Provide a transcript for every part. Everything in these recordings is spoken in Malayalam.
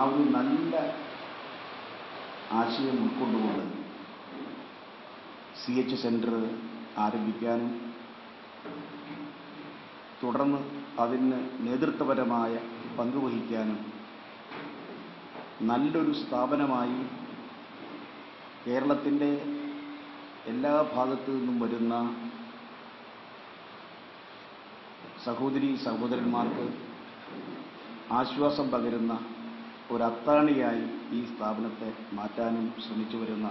ആ ഒരു നല്ല ആശയം ഉൾക്കൊണ്ടുകൊണ്ട് CH സെൻറ്റർ ആരംഭിക്കാനും തുടർന്ന് അതിന് നേതൃത്വപരമായ പങ്കുവഹിക്കാനും നല്ലൊരു സ്ഥാപനമായി കേരളത്തിൻ്റെ എല്ലാ ഭാഗത്തു നിന്നും വരുന്ന സഹോദരീ സഹോദരന്മാർക്ക് ആശ്വാസം പകരുന്ന ഒരത്താണിയായി ഈ സ്ഥാപനത്തെ മാറ്റാനും ശ്രമിച്ചു വരുന്ന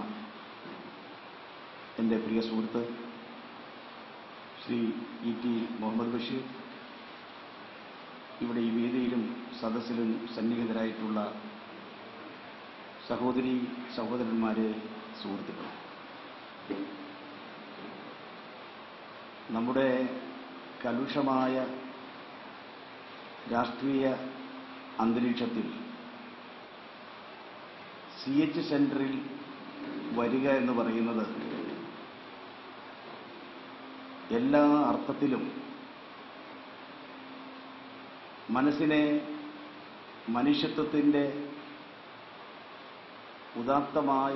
എൻ്റെ പ്രിയ സുഹൃത്ത് ശ്രീ ET മുഹമ്മദ് ബഷീർ, ഇവിടെ ഈ വേദിയിലും സദസ്സിലും സന്നിഹിതരായിട്ടുള്ള സഹോദരീ സഹോദരന്മാരെ, സുഹൃത്തുക്കൾ, നമ്മുടെ കലുഷമായ രാഷ്ട്രീയ അന്തരീക്ഷത്തിൽ CH സെൻറ്ററിൽ വരിക എന്ന് പറയുന്നത് എല്ലാ അർത്ഥത്തിലും മനസ്സിനെ മനുഷ്യത്വത്തിൻ്റെ ഉദാത്തമായ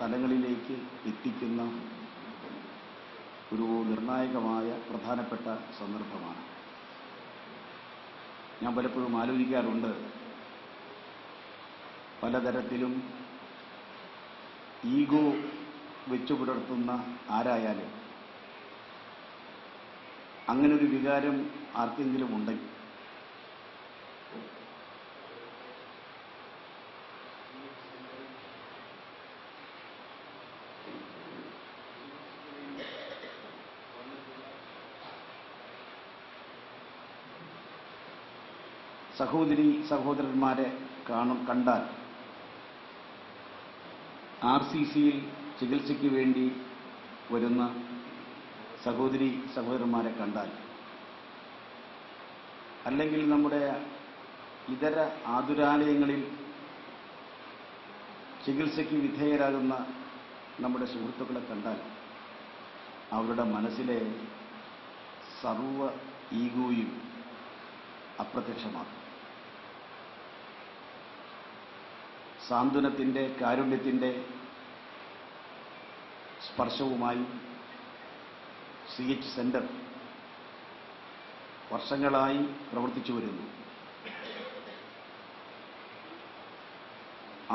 തലങ്ങളിലേക്ക് എത്തിക്കുന്ന ഒരു നിർണായകമായ പ്രധാനപ്പെട്ട സന്ദർഭമാണ്. ഞാൻ പലപ്പോഴും ആലോചിക്കാറുണ്ട്, പലതരത്തിലും ഈഗോ വെച്ചു പുലർത്തുന്ന ആരായാലും അങ്ങനൊരു വികാരം ആർക്കെങ്കിലും ഉണ്ടെങ്കിൽ സഹോദരീ സഹോദരന്മാരെ കണ്ടാൽ, RCCയിൽ ചികിത്സയ്ക്ക് വേണ്ടി വരുന്ന സഹോദരീ സഹോദരന്മാരെ കണ്ടാൽ, അല്ലെങ്കിൽ നമ്മുടെ ഇതര ആതുരാലയങ്ങളിൽ ചികിത്സയ്ക്ക് വിധേയരാകുന്ന നമ്മുടെ സുഹൃത്തുക്കളെ കണ്ടാൽ, അവരുടെ മനസ്സിലെ സർവ ഈഗോയും അപ്രത്യക്ഷമാകും. സാന്ത്വനത്തിൻ്റെ, കാരുണ്യത്തിൻ്റെ സ്പർശവുമായി CH സെൻറ്റർ വർഷങ്ങളായി പ്രവർത്തിച്ചു വരുന്നു.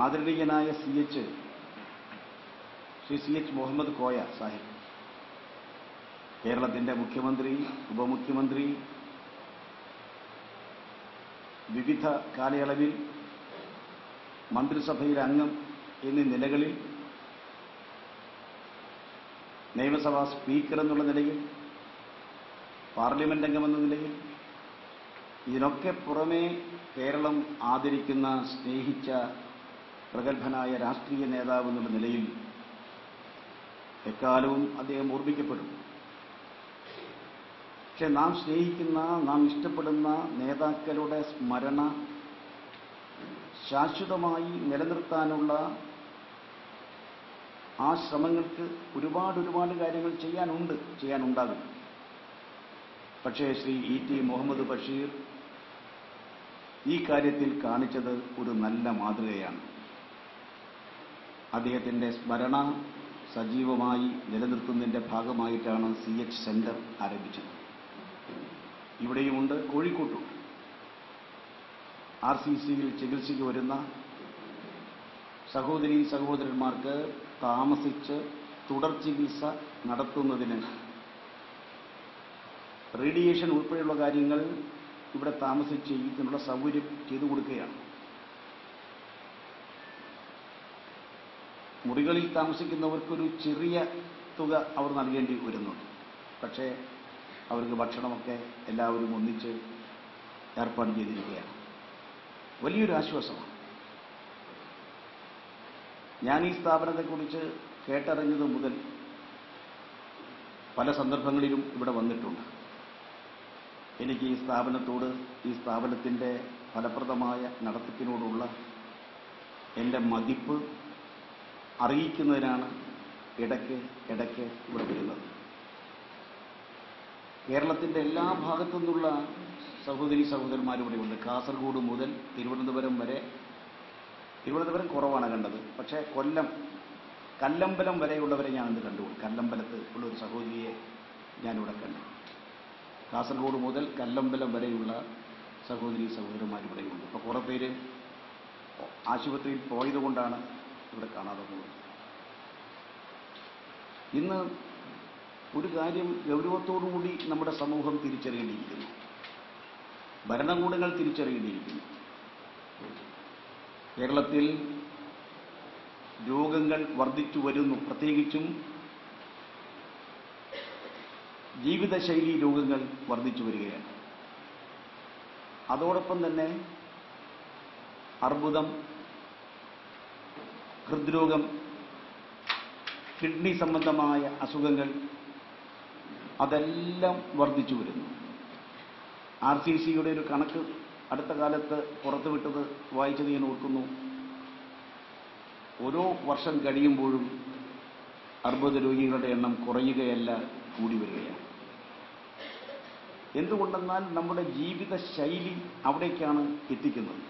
ആദരണീയനായ ശ്രീ CH മുഹമ്മദ് കോയ സാഹിബ്, കേരളത്തിൻ്റെ മുഖ്യമന്ത്രി, ഉപമുഖ്യമന്ത്രി, വിവിധ കാലയളവിൽ മന്ത്രിസഭയിലെ അംഗം എന്നീ നിലകളിൽ, നിയമസഭാ സ്പീക്കർ എന്നുള്ള നിലയിൽ, പാർലമെന്റ് അംഗമെന്ന നിലയിൽ, ഇതിനൊക്കെ പുറമേ കേരളം ആദരിക്കുന്ന, സ്നേഹിച്ച പ്രഗത്ഭനായ രാഷ്ട്രീയ നേതാവ് എന്നുള്ള നിലയിൽ എക്കാലവും അദ്ദേഹം ഓർമ്മിക്കപ്പെടും. പക്ഷെ നാം സ്നേഹിക്കുന്ന, നാം ഇഷ്ടപ്പെടുന്ന നേതാക്കളുടെ സ്മരണ ശാശ്വതമായി നിലനിർത്താനുള്ള ആ ശ്രമങ്ങൾക്ക് ഒരുപാട് കാര്യങ്ങൾ ചെയ്യാനുണ്ടാകും. പക്ഷേ ശ്രീ ET മുഹമ്മദ് ബഷീർ ഈ കാര്യത്തിൽ കാണിച്ചത് ഒരു നല്ല മാതൃകയാണ്. അദ്ദേഹത്തിൻ്റെ സ്മരണ സജീവമായി നിലനിർത്തുന്നതിൻ്റെ ഭാഗമായിട്ടാണ് CH സെൻറ്റർ ആരംഭിച്ചത്. ഇവിടെയുമുണ്ട്, കോഴിക്കോട്ടുണ്ട്. RCCയിൽ ചികിത്സയ്ക്ക് വരുന്ന സഹോദരീ സഹോദരന്മാർക്ക് താമസിച്ച് തുടർ ചികിത്സ നടത്തുന്നതിന് റേഡിയേഷൻ ഉൾപ്പെടെയുള്ള കാര്യങ്ങൾ ഇവിടെ താമസിച്ച് ഇതിനുള്ള സൗകര്യം ചെയ്തു കൊടുക്കുകയാണ്. മുറികളിൽ താമസിക്കുന്നവർക്കൊരു ചെറിയ തുക അവർ നൽകേണ്ടി വരുന്നുണ്ട്. പക്ഷേ അവർക്ക് ഭക്ഷണമൊക്കെ എല്ലാവരും ഒന്നിച്ച് ഏർപ്പാട് ചെയ്തിരിക്കുകയാണ്. വലിയൊരു ആശ്വാസമാണ്. ഞാൻ ഈ സ്ഥാപനത്തെക്കുറിച്ച് കേട്ടറിഞ്ഞത് മുതൽ പല സന്ദർഭങ്ങളിലും ഇവിടെ വന്നിട്ടുണ്ട്. എനിക്ക് ഈ സ്ഥാപനത്തോട്, ഈ സ്ഥാപനത്തിൻ്റെ ഫലപ്രദമായ നടത്തിപ്പിനോടുള്ള എൻ്റെ മതിപ്പ് അറിയിക്കുന്നതിനാണ് ഇടയ്ക്ക് ഇവിടെ വരുന്നത്. കേരളത്തിൻ്റെ എല്ലാ ഭാഗത്തു നിന്നുള്ള സഹോദരീ സഹോദരന്മാരും ഇവിടെ ഉണ്ട്. കാസർഗോഡ് മുതൽ തിരുവനന്തപുരം വരെ തിരുവനന്തപുരം കുറവാണ് കണ്ടത്. പക്ഷേ കൊല്ലം കല്ലമ്പലം വരെയുള്ളവരെ ഞാനിന്ന് കണ്ടു. കല്ലമ്പലത്ത് ഉള്ള ഒരു സഹോദരിയെ ഞാനിവിടെ കണ്ടു. കാസർഗോഡ് മുതൽ കല്ലമ്പലം വരെയുള്ള സഹോദരന്മാർ ഇവിടെയുണ്ട്. അപ്പോൾ കുറേ പേര് ആശുപത്രിയിൽ പോയതുകൊണ്ടാണ് ഇവിടെ കാണാതെ പോകുന്നത്. ഇന്ന് ഒരു കാര്യം ഗൗരവത്തോടുകൂടി നമ്മുടെ സമൂഹം തിരിച്ചറിയേണ്ടിയിരിക്കുന്നു, ഭരണകൂടങ്ങൾ തിരിച്ചറിയേണ്ടിയിരിക്കുന്നു. കേരളത്തിൽ രോഗങ്ങൾ വർദ്ധിച്ചു വരുന്നു. പ്രത്യേകിച്ചും ജീവിതശൈലി രോഗങ്ങൾ വർദ്ധിച്ചു വരികയാണ്. അതോടൊപ്പം തന്നെ അർബുദം, ഹൃദ്രോഗം, കിഡ്നി സംബന്ധമായ അസുഖങ്ങൾ അതെല്ലാം വർദ്ധിച്ചു വരുന്നു. RCCയുടെ ഒരു കണക്ക് അടുത്ത കാലത്ത് പുറത്തുവിട്ടത് വായിച്ചത് ഞാൻ ഓർക്കുന്നു. ഓരോ വർഷം കഴിയുമ്പോഴും അർബുദ രോഗികളുടെ എണ്ണം കുറയുകയല്ല, കൂടി വരികയാണ്. എന്തുകൊണ്ടെന്നാൽ നമ്മുടെ ജീവിതശൈലി അവിടേക്കാണ് എത്തിക്കുന്നത്.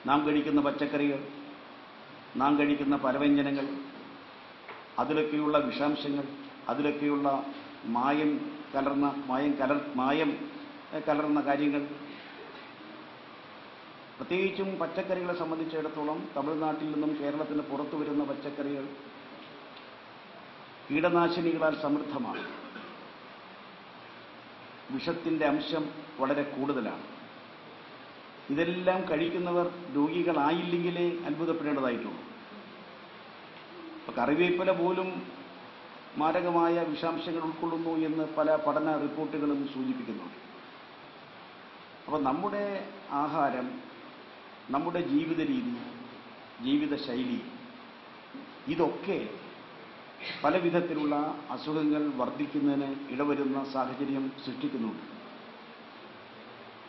നാം കഴിക്കുന്ന പച്ചക്കറികൾ, നാം കഴിക്കുന്ന പലവ്യഞ്ജനങ്ങൾ, അതിലൊക്കെയുള്ള വിഷാംശങ്ങൾ, അതിലൊക്കെയുള്ള മായം കലർന്ന കാര്യങ്ങൾ. പ്രത്യേകിച്ചും പച്ചക്കറികളെ സംബന്ധിച്ചിടത്തോളം തമിഴ്നാട്ടിൽ നിന്നും കേരളത്തിന് പുറത്തു വരുന്ന പച്ചക്കറികൾ കീടനാശിനികളാൽ സമൃദ്ധമാണ്. വിഷത്തിൻ്റെ അംശം വളരെ കൂടുതലാണ്. ഇതെല്ലാം കഴിക്കുന്നവർ രോഗികളായില്ലെങ്കിലേ അത്ഭുതപ്പെടേണ്ടതായിട്ടുള്ളൂ. അപ്പോൾ കറിവേപ്പില പോലും മാരകമായ വിഷാംശങ്ങൾ ഉൾക്കൊള്ളുന്നു എന്ന് പല പഠന റിപ്പോർട്ടുകളും സൂചിപ്പിക്കുന്നുണ്ട്. അപ്പോൾ നമ്മുടെ ആഹാരം, നമ്മുടെ ജീവിത രീതി, ജീവിതശൈലി, ഇതൊക്കെ പല വിധത്തിലുള്ള അസുഖങ്ങൾ വർദ്ധിക്കുന്നതിന് ഇടവരുന്ന സാഹചര്യം സൃഷ്ടിക്കുന്നുണ്ട്.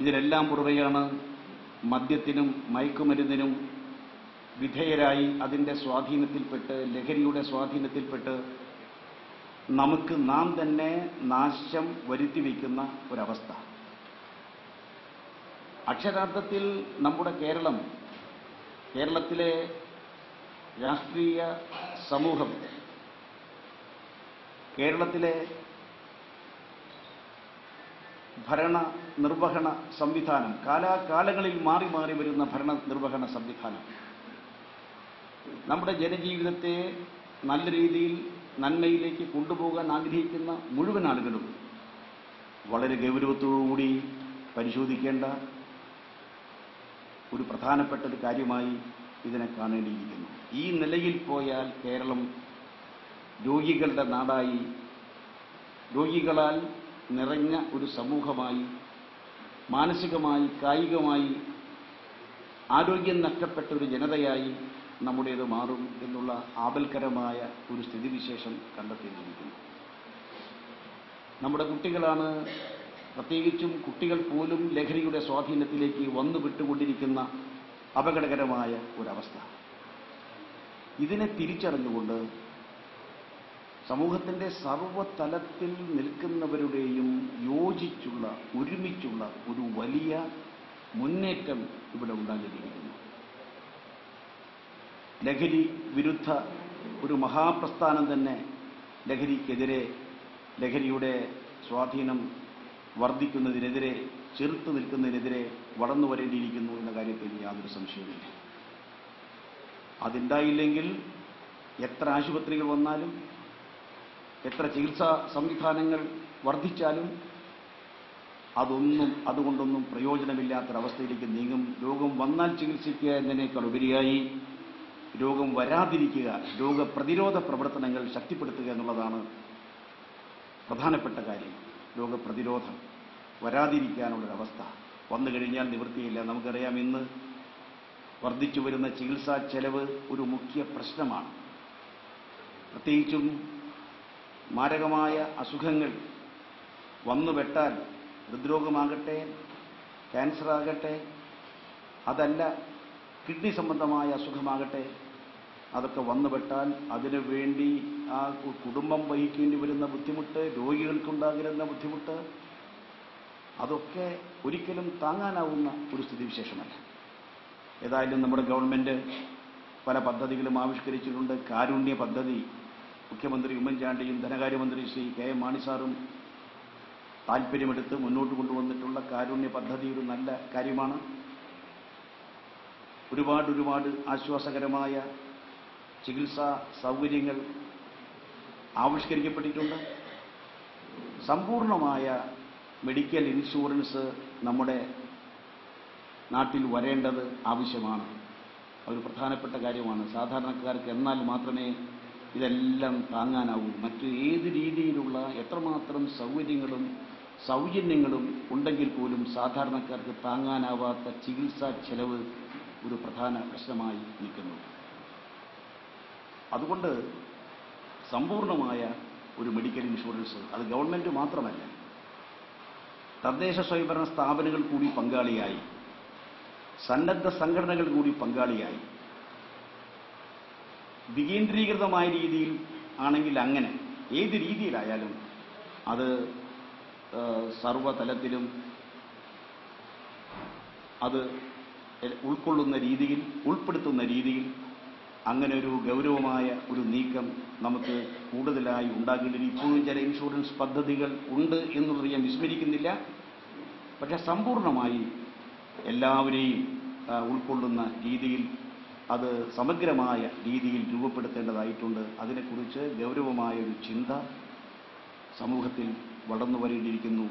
ഇതിനെല്ലാം പുറമെയാണ് മദ്യത്തിനും മയക്കുമരുന്നിനും വിധേയരായി അതിൻ്റെ സ്വാധീനത്തിൽപ്പെട്ട്, ലഹരിയുടെ സ്വാധീനത്തിൽപ്പെട്ട് നമുക്ക് നാം തന്നെ നാശം വരുത്തി വയ്ക്കുന്ന ഒരവസ്ഥ. അക്ഷരാർത്ഥത്തിൽ നമ്മുടെ കേരളത്തിലെ രാഷ്ട്രീയ സമൂഹം, കേരളത്തിലെ ഭരണ നിർവഹണ സംവിധാനം, കാലാകാലങ്ങളിൽ മാറി മാറി വരുന്ന ഭരണ നിർവഹണ സംവിധാനം നമ്മുടെ ജനജീവിതത്തെ നല്ല രീതിയിൽ നന്മയിലേക്ക് കൊണ്ടുപോകാൻ ആഗ്രഹിക്കുന്ന മുഴുവൻ ആളുകളും വളരെ ഗൗരവത്തോടുകൂടി പരിശോധിക്കേണ്ട ഒരു പ്രധാനപ്പെട്ട ഒരു കാര്യമായി ഇതിനെ കാണേണ്ടിയിരിക്കുന്നു. ഈ നിലയിൽ പോയാൽ കേരളം രോഗികളുടെ നാടായി, രോഗികളാൽ നിറഞ്ഞ ഒരു സമൂഹമായി, മാനസികമായി കായികമായി ആരോഗ്യം നഷ്ടപ്പെട്ട ഒരു ജനതയായി നമ്മുടേത് മാറും എന്നുള്ള ആപൽക്കരമായ ഒരു സ്ഥിതിവിശേഷം കണ്ടെത്തിയിരിക്കുന്നു. നമ്മുടെ കുട്ടികളാണ്, പ്രത്യേകിച്ചും കുട്ടികൾ പോലും ലഹരിയുടെ സ്വാധീനത്തിലേക്ക് വന്നു വിട്ടുകൊണ്ടിരിക്കുന്ന അപകടകരമായ ഒരവസ്ഥ. ഇതിനെ തിരിച്ചറിഞ്ഞുകൊണ്ട് സമൂഹത്തിൻ്റെ സർവ്വതലത്തിൽ നിൽക്കുന്നവരുടെയും യോജിച്ചുള്ള, ഒരുമിച്ചുള്ള ഒരു വലിയ മുന്നേറ്റം ഇവിടെ ഉണ്ടാകേണ്ടിയിരിക്കുന്നു. ലഹരി വിരുദ്ധ ഒരു മഹാപ്രസ്ഥാനം തന്നെ ലഹരിക്കെതിരെ, ലഹരിയുടെ സ്വാധീനം വർദ്ധിക്കുന്നതിനെതിരെ, ചെറുത്തു നിൽക്കുന്നതിനെതിരെ വളർന്നു വരേണ്ടിയിരിക്കുന്നു എന്ന കാര്യത്തിൽ യാതൊരു സംശയവുമില്ല. അതുണ്ടായില്ലെങ്കിൽ എത്ര ആശുപത്രികൾ വന്നാലും, എത്ര ചികിത്സാ സംവിധാനങ്ങൾ വർദ്ധിച്ചാലും അതുകൊണ്ടൊന്നും പ്രയോജനമില്ലാത്തൊരവസ്ഥയിലേക്ക് നീങ്ങും. രോഗം വന്നാൽ ചികിത്സിക്കുക എന്നതിനേക്കാൾ ഉപരിയായി രോഗം വരാതിരിക്കുക, രോഗപ്രതിരോധ പ്രവർത്തനങ്ങൾ ശക്തിപ്പെടുത്തുക എന്നുള്ളതാണ് പ്രധാനപ്പെട്ട കാര്യം. രോഗപ്രതിരോധം വരാതിരിക്കാനുള്ളൊരവസ്ഥ വന്നു കഴിഞ്ഞാൽ നിവൃത്തിയില്ല. നമുക്കറിയാം, ഇന്ന് വർദ്ധിച്ചു വരുന്ന ചികിത്സാ ചെലവ് ഒരു മുഖ്യ പ്രശ്നമാണ്. പ്രത്യേകിച്ചും മാരകമായ അസുഖങ്ങൾ വന്നുപെട്ടാൽ, ഹൃദ്രോഗമാകട്ടെ, ക്യാൻസറാകട്ടെ, അതല്ല കിഡ്നി സംബന്ധമായ അസുഖമാകട്ടെ, അതൊക്കെ വന്നുപെട്ടാൽ അതിനു വേണ്ടി ആ കുടുംബം വഹിക്കേണ്ടി വരുന്ന ബുദ്ധിമുട്ട്, രോഗികൾക്കുണ്ടാകുന്ന ബുദ്ധിമുട്ട്, അതൊക്കെ ഒരിക്കലും താങ്ങാനാവുന്ന ഒരു സ്ഥിതിവിശേഷമല്ല. ഏതായാലും നമ്മുടെ ഗവൺമെൻറ് പല പദ്ധതികളും ആവിഷ്കരിച്ചിട്ടുണ്ട്. കാരുണ്യ പദ്ധതി മുഖ്യമന്ത്രി ഉമ്മൻചാണ്ടിയും ധനകാര്യമന്ത്രി ശ്രീ കെ.എം. മാണി സാറും താൽപ്പര്യമെടുത്ത് മുന്നോട്ട് കൊണ്ടുവന്നിട്ടുള്ള കാരുണ്യ പദ്ധതി ഒരു നല്ല കാര്യമാണ്. ഒരുപാട് ആശ്വാസകരമായ ചികിത്സാ സൗകര്യങ്ങൾ ആവിഷ്കരിക്കപ്പെട്ടിട്ടുണ്ട്. സമ്പൂർണമായ മെഡിക്കൽ ഇൻഷുറൻസ് നമ്മുടെ നാട്ടിൽ വരേണ്ടത് ആവശ്യമാണ്. അതൊരു പ്രധാനപ്പെട്ട കാര്യമാണ്. സാധാരണക്കാർക്ക് എന്നാൽ മാത്രമേ ഇതെല്ലാം താങ്ങാനാവൂ. മറ്റ് ഏത് രീതിയിലുള്ള എത്രമാത്രം സൗകര്യങ്ങളും സൗജന്യങ്ങളും ഉണ്ടെങ്കിൽ പോലും സാധാരണക്കാർക്ക് താങ്ങാനാവാത്ത ചികിത്സാ ചെലവ് ഒരു പ്രധാന പ്രശ്നമായി നിൽക്കുന്നു. അതുകൊണ്ട് സമ്പൂർണമായ ഒരു മെഡിക്കൽ ഇൻഷുറൻസ്, അത് ഗവൺമെൻറ് മാത്രമല്ല, തദ്ദേശ സ്വയംഭരണ സ്ഥാപനങ്ങൾ കൂടി പങ്കാളിയായി, സന്നദ്ധ സംഘടനകൾ കൂടി പങ്കാളിയായി, വികേന്ദ്രീകൃതമായ രീതിയിൽ ആണെങ്കിൽ അങ്ങനെ ഏത് രീതിയിലായാലും അത് സർവതലത്തിലും അത് ഉൾപ്പെടുത്തുന്ന രീതിയിൽ അങ്ങനെ ഒരു ഗൗരവമായ ഒരു നീക്കം നമുക്ക് കൂടുതലായി ഉണ്ടാകേണ്ടിയിരിക്കും. ഇപ്പോഴും ചില ഇൻഷുറൻസ് പദ്ധതികൾ ഉണ്ട് എന്നുള്ളത് ഞാൻ വിസ്മരിക്കുന്നില്ല. പക്ഷേ സമ്പൂർണമായി എല്ലാവരെയും ഉൾക്കൊള്ളുന്ന രീതിയിൽ അത് സമഗ്രമായ രീതിയിൽ രൂപപ്പെടുത്തേണ്ടതായിട്ടുണ്ട്. അതിനെക്കുറിച്ച് ഗൗരവമായൊരു ചിന്ത സമൂഹത്തിൽ വളർന്നു വരേണ്ടിയിരിക്കുന്നു.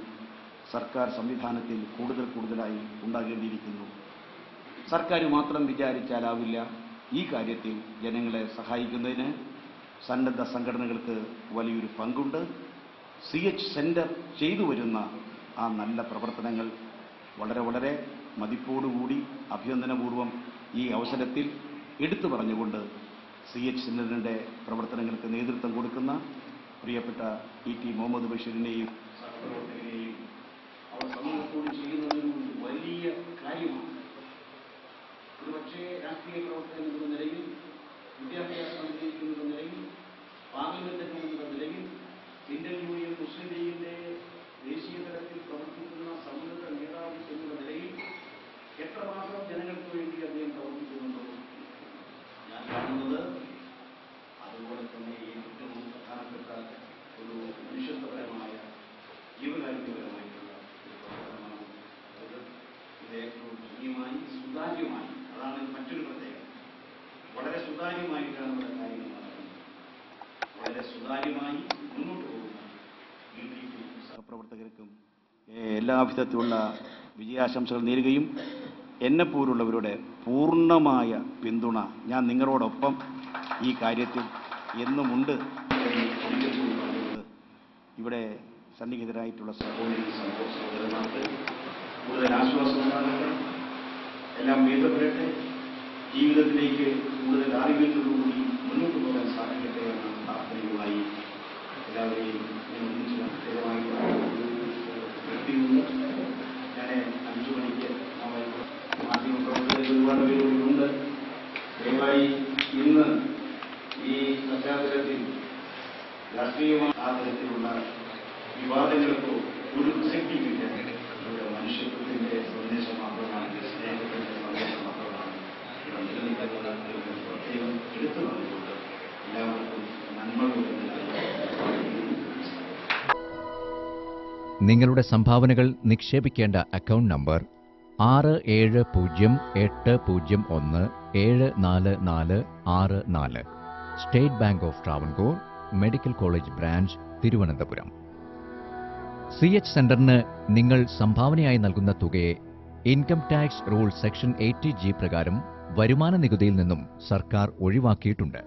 സർക്കാർ സംവിധാനത്തിൽ കൂടുതലായി ഉണ്ടാകേണ്ടിയിരിക്കുന്നു. സർക്കാർ മാത്രം വിചാരിച്ചാലാവില്ല. ഈ കാര്യത്തിൽ ജനങ്ങളെ സഹായിക്കുന്നതിന് സന്നദ്ധ സംഘടനകൾക്ക് വലിയൊരു പങ്കുണ്ട്. CH സെന്റർ ചെയ്തു വരുന്ന ആ നല്ല പ്രവർത്തനങ്ങൾ വളരെ മതിപ്പോടുകൂടി അഭിനന്ദനപൂർവ്വം ഈ അവസരത്തിൽ എടുത്തു പറഞ്ഞുകൊണ്ട് CH സെന്ററിൻ്റെ പ്രവർത്തനങ്ങൾക്ക് നേതൃത്വം കൊടുക്കുന്ന പ്രിയപ്പെട്ട E.T. മുഹമ്മദ് ബഷീറിനെയും സഹപ്രവർത്തകരെയും അവർ സമൂഹത്തോട് ചെയ്യുന്നതൊരു വലിയ കാര്യമാണ്. ഒരുപക്ഷേ രാഷ്ട്രീയ പ്രവർത്തകൻ എന്ന നിലയിൽ, വിദ്യാഭ്യാസ മന്ത്രി എന്ന നിലയിൽ, പാർലമെന്റ് എന്ന നിലയിൽ, ഇന്ത്യൻ യൂണിയൻ മുസ്ലിം ലീഗിന്റെ ദേശീയ തലത്തിൽ പ്രവർത്തിക്കുന്ന സമുന്നത നേതാവ് എന്ന നിലയിൽ എത്രമാത്രം ജനങ്ങൾക്ക് വേണ്ടി അദ്ദേഹം പ്രവർത്തിക്കുന്നുണ്ടോ ഞാൻ കാണുന്നത്. അതുപോലെ തന്നെ ഏറ്റവും പ്രധാനപ്പെട്ട ഒരു മനുഷ്യത്വപരമായ ജീവകാരുണ്യപരമായിട്ടുള്ള ഒരു പ്രവർത്തനമാണ് ഇത് ഏറ്റവും ധന്യമായി സുതാര്യമായി, അതാണ് മറ്റൊരു പ്രത്യേകത. വളരെ സുതാര്യമായിട്ടാണ് ഇവിടെ കാര്യങ്ങൾ നടക്കുന്നത്. വളരെ സുതാര്യമായി മുന്നോട്ട് പോകുന്ന സഹപ്രവർത്തകർക്കും എല്ലാവിധത്തിലുള്ള വിജയാശംസകൾ നേരുകയും എന്നെപ്പോലുള്ളവരുടെ പൂർണ്ണമായ പിന്തുണ ഞാൻ നിങ്ങളോടൊപ്പം ഈ കാര്യത്തിൽ എന്നുമുണ്ട് ഇവിടെ സന്നിഹിതരായിട്ടുള്ള സഹോദരന്മാർക്ക് കൂടുതൽ ആശ്വാസമുണ്ടാകട്ടെ, എല്ലാം ഭേദപ്പെടട്ടെ, ജീവിതത്തിലേക്ക് കൂടുതൽ ആരോഗ്യത്തോടുകൂടി മുന്നോട്ട് പോകാൻ സാധിക്കട്ടെ എന്ന പ്രാർത്ഥനയുമായി എല്ലാവരെയും ഞാൻ ഒന്നിച്ച് പ്രത്യേകമായി വ്യക്തിയുണ്ട്. ഞാൻ 5 മണിക്ക് മാധ്യമപ്രവർത്തകർ ഒരുപാട് പേരുണ്ട്. ദയവായി ഇന്ന് ഈ പശ്ചാത്തലത്തിൽ രാഷ്ട്രീയമായ ആ തരത്തിലുള്ള വിവാദങ്ങൾക്കോ ഒരു പ്രസക്തിയില്ല. ഇവിടെ മനുഷ്യത്വത്തിന്റെ സന്ദേശം മാത്രമാണ്, സ്നേഹത്തിന്റെ സന്ദേശം മാത്രമാണ് ഇവിടെ നിലനിൽക്കുന്നത്. പ്രത്യേകം എടുത്തു പറഞ്ഞുകൊണ്ട് എല്ലാവർക്കും നന്മകളുടെ നിങ്ങളുടെ സംഭാവനകൾ നിക്ഷേപിക്കേണ്ട account number 670801744464 state bank of Travancore, medical college branch, Thiruvananthapuram. CH സെന്ററിന് നിങ്ങൾ സംഭാവനയായി നൽകുന്ന തുകയെ income tax rule section 80G പ്രകാരം വരുമാന നികുതിയിൽ നിന്നും സർക്കാർ ഒഴിവാക്കിയിട്ടുണ്ട്.